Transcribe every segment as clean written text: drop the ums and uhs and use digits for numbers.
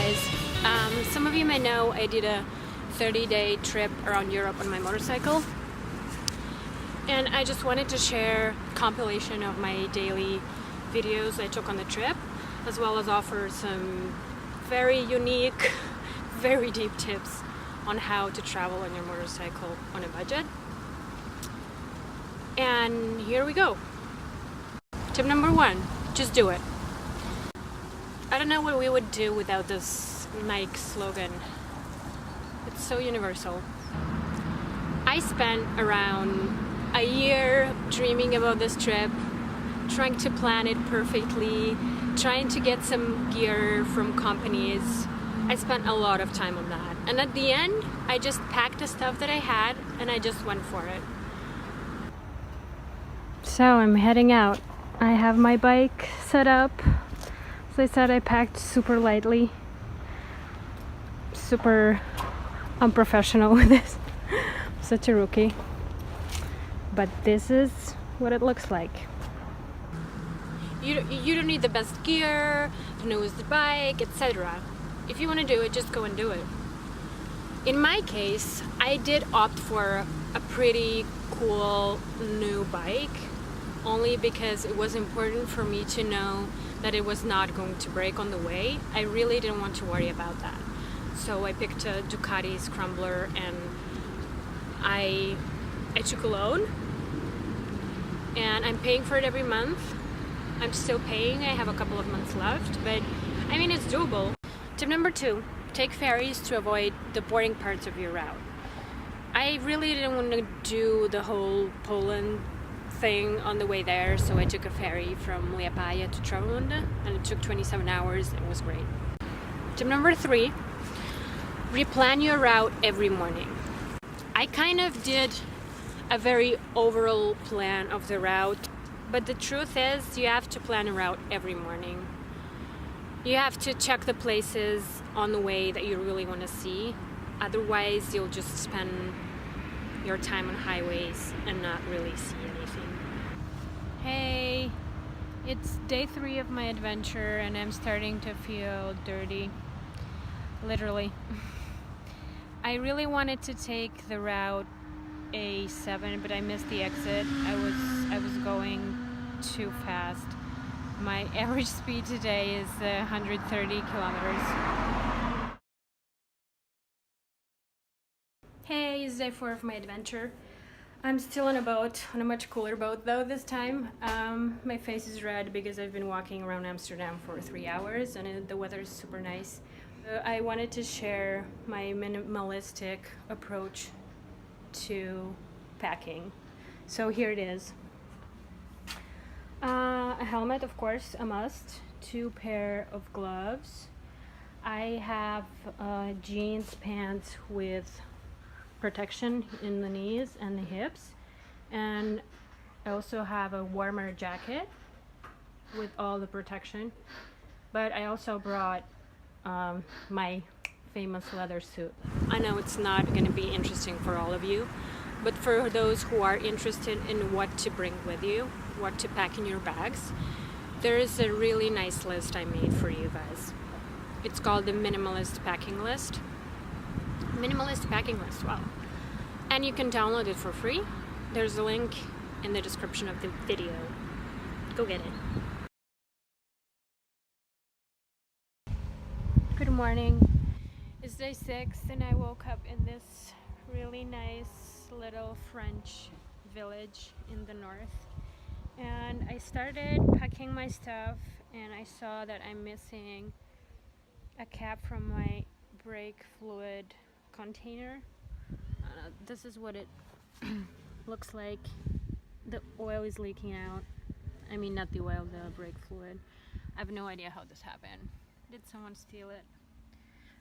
guys. Some of you may know I did a 30-day trip around Europe on my motorcycle, and I just wanted to share a compilation of my daily videos I took on the trip, as well as offer some very unique, very deep tips on how to travel on your motorcycle on a budget. And here we go. Tip number 1, just do it. I don't know what we would do without this Nike slogan. It's so universal. I spent around a year dreaming about this trip, trying to plan it perfectly, trying to get some gear from companies. I spent a lot of time on that. And at the end, I just packed the stuff that I had and I just went for it. So I'm heading out. I have my bike set up. As I said, I packed super lightly. Super unprofessional with this. Such a rookie. But this is what it looks like. You don't need the best gear, the newest bike, etc. If you want to do it, just go and do it. In my case, I did opt for a pretty cool new bike, only because it was important for me to know that it was not going to break on the way. I really didn't want to worry about that. So I picked a Ducati Scrambler, and I took a loan, and I'm paying for it every month. I'm still paying. I have a couple of months left, but I mean, it's doable. Tip number 2, take ferries to avoid the boring parts of your route. I really didn't want to do the whole Poland thing on the way there, so I took a ferry from Liepaja to Travemünde, and it took 27 hours. It was great. Tip number 3, replan your route every morning. I kind of did a very overall plan of the route, but the truth is you have to plan a route every morning. You have to check the places on the way that you really want to see. Otherwise, you'll just spend your time on highways and not really see anything. Hey, it's day 3 of my adventure and I'm starting to feel dirty. Literally. I really wanted to take the route A7, but I missed the exit. I was going too fast. My average speed today is 130 kilometers. Hey, it's day 4 of my adventure. I'm still on a boat, on a much cooler boat though this time. My face is red because I've been walking around Amsterdam for 3 hours and the weather is super nice. I wanted to share my minimalistic approach to packing. So here it is. A helmet, of course, a must. 2 pair of gloves. I have jeans pants with protection in the knees and the hips, and I also have a warmer jacket with all the protection. But I also brought my famous leather suit. I know it's not going to be interesting for all of you, but for those who are interested in what to bring with you, what to pack in your bags, there is a really nice list I made for you guys. It's called the Minimalist Packing List. Minimalist Packing List, wow. And you can download it for free. There's a link in the description of the video. Go get it. Good morning. It's day 6 and I woke up in this really nice little French village in the north. And I started packing my stuff and I saw that I'm missing a cap from my brake fluid container. This is what it looks like. The oil is leaking out. I mean, not the oil, the brake fluid. I have no idea how this happened. Did someone steal it?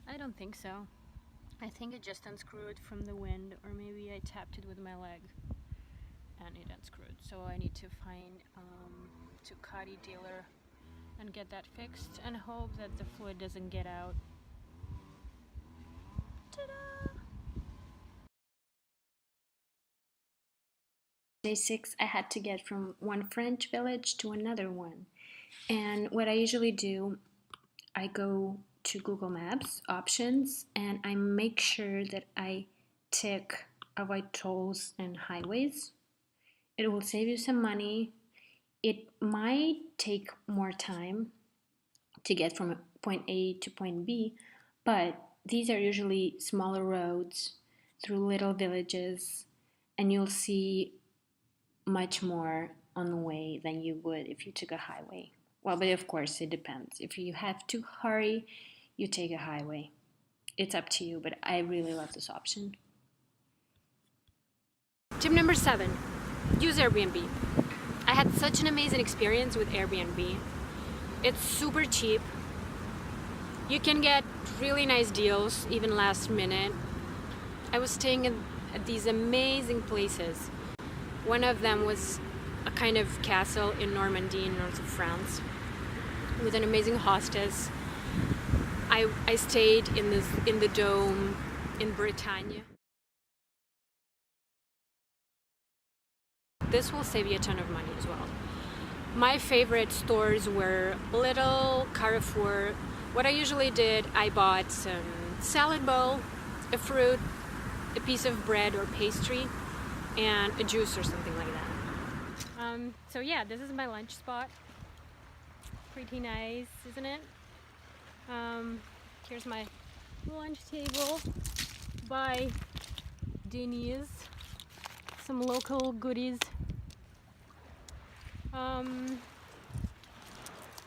I don't think so. I think it just unscrewed from the wind, or maybe I tapped it with my leg and it unscrewed. So I need to find Ducati dealer and get that fixed and hope that the fluid doesn't get out. Ta-da! Day 6, I had to get from one French village to another one. And what I usually do, I go to Google Maps options and I make sure that I tick avoid tolls and highways. It will save you some money. It might take more time to get from point A to point B, but these are usually smaller roads through little villages, and you'll see much more on the way than you would if you took a highway. Well, but of course, it depends. If you have to hurry, you take a highway. It's up to you, but I really love this option. Tip number 7, use Airbnb. I had such an amazing experience with Airbnb. It's super cheap. You can get really nice deals, even last minute. I was staying at these amazing places. One of them was a kind of castle in Normandy, north of France, with an amazing hostess. I stayed in the dome in Bretagne. This will save you a ton of money as well. My favorite stores were Lidl, Carrefour. What I usually did, I bought some salad bowl, a fruit, a piece of bread or pastry, and a juice or something like that. So yeah, this is my lunch spot. Pretty nice, isn't it? Here's my lunch table by Denise. Some local goodies.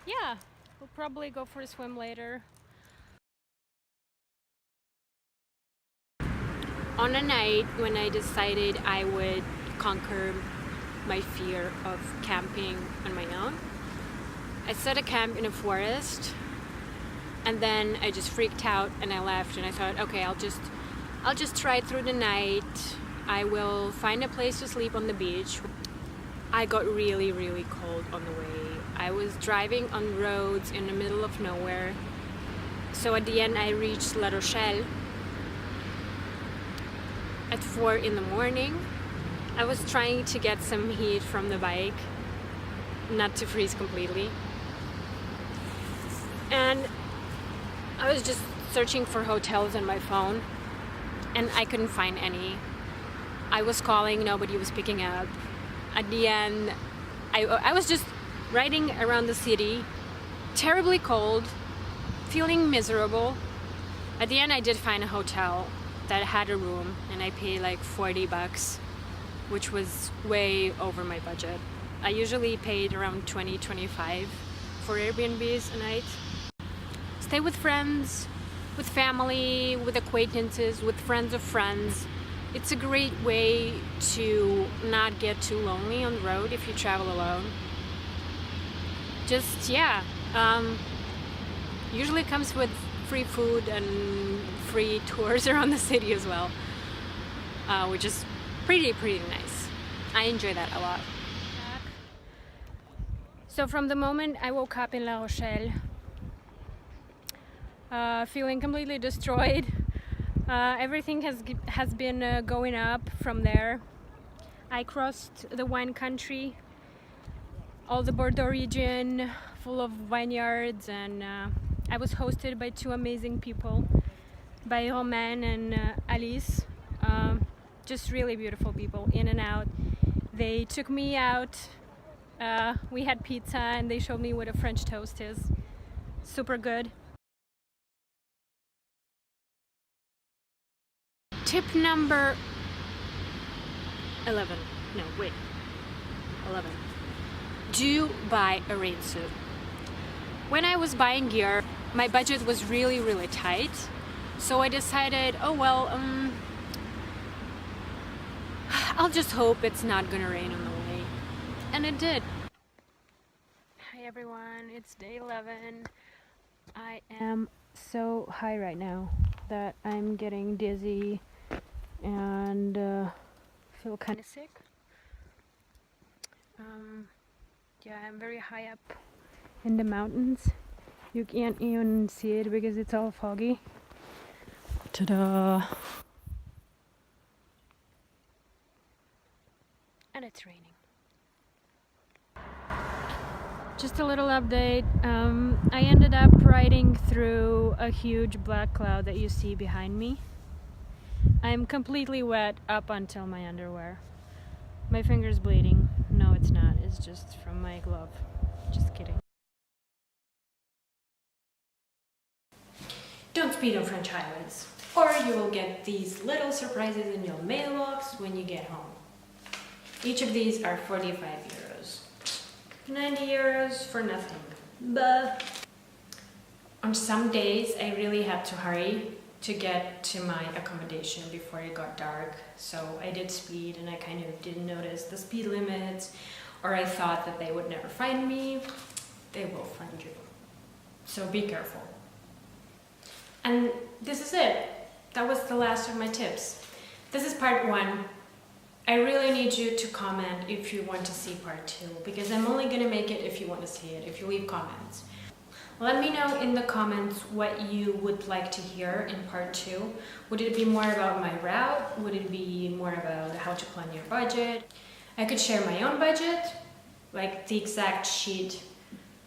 Yeah, we'll probably go for a swim later. On a night when I decided I would conquer my fear of camping on my own, I set a camp in a forest, and then I just freaked out and I left, and I thought, okay, I'll just try through the night. I will find a place to sleep on the beach. I got really, really cold on the way. I was driving on roads in the middle of nowhere. So at the end I reached La Rochelle at 4 in the morning. I was trying to get some heat from the bike, not to freeze completely. And I was just searching for hotels on my phone and I couldn't find any. I was calling, nobody was picking up. At the end, I was just riding around the city, terribly cold, feeling miserable. At the end, I did find a hotel that had a room, and I paid like $40, which was way over my budget. I usually paid around $20-25 for Airbnbs a night. Stay with friends, with family, with acquaintances, with friends of friends. It's a great way to not get too lonely on the road if you travel alone. Just, yeah, usually comes with free food and free tours around the city as well, which is pretty nice. I enjoy that a lot. So from the moment I woke up in La Rochelle, feeling completely destroyed, everything has been going up from there. I crossed the wine country, all the Bordeaux region, full of vineyards, and I was hosted by 2 amazing people, by Romain and Alice. Just really beautiful people, in and out. They took me out, we had pizza, and they showed me what a French toast is. Super good. Tip number 11. 11. Do buy a rain suit. When I was buying gear, my budget was really tight. So I decided, oh well, I'll just hope it's not gonna rain on the way. And it did. Hi everyone, it's day 11. I am so high right now that I'm getting dizzy and feel kind of sick. Yeah, I'm very high up in the mountains. You can't even see it because it's all foggy. Ta-da! And it's raining. Just a little update. I ended up riding through a huge black cloud that you see behind me. I'm completely wet up until my underwear. My finger's bleeding. No, it's not. It's just from my glove. Just kidding. Don't speed on French highways, or you will get these little surprises in your mailbox when you get home. Each of these are 45 euros. 90 euros for nothing. But on some days I really had to hurry to get to my accommodation before it got dark, so I did speed and I kind of didn't notice the speed limits, or I thought that they would never find me. They will find you, so be careful. And this is it. That was the last of my tips. This is part 1. I really need you to comment if you want to see part 2, because I'm only going to make it if you want to see it, if you leave comments. Let me know in the comments what you would like to hear in part 2. Would it be more about my route? Would it be more about how to plan your budget? I could share my own budget, like the exact sheet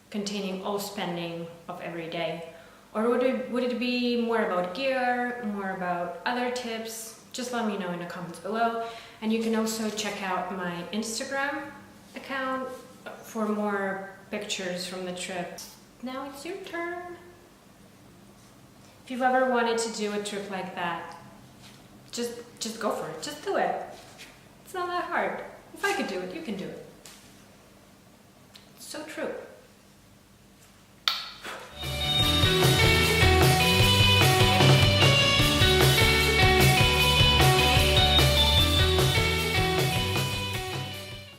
containing all spending of every day. Or would it be more about gear, more about other tips? Just let me know in the comments below. And you can also check out my Instagram account for more pictures from the trip. Now it's your turn. If you've ever wanted to do a trip like that, just go for it. Just do it. It's not that hard. If I could do it, you can do it. It's so true.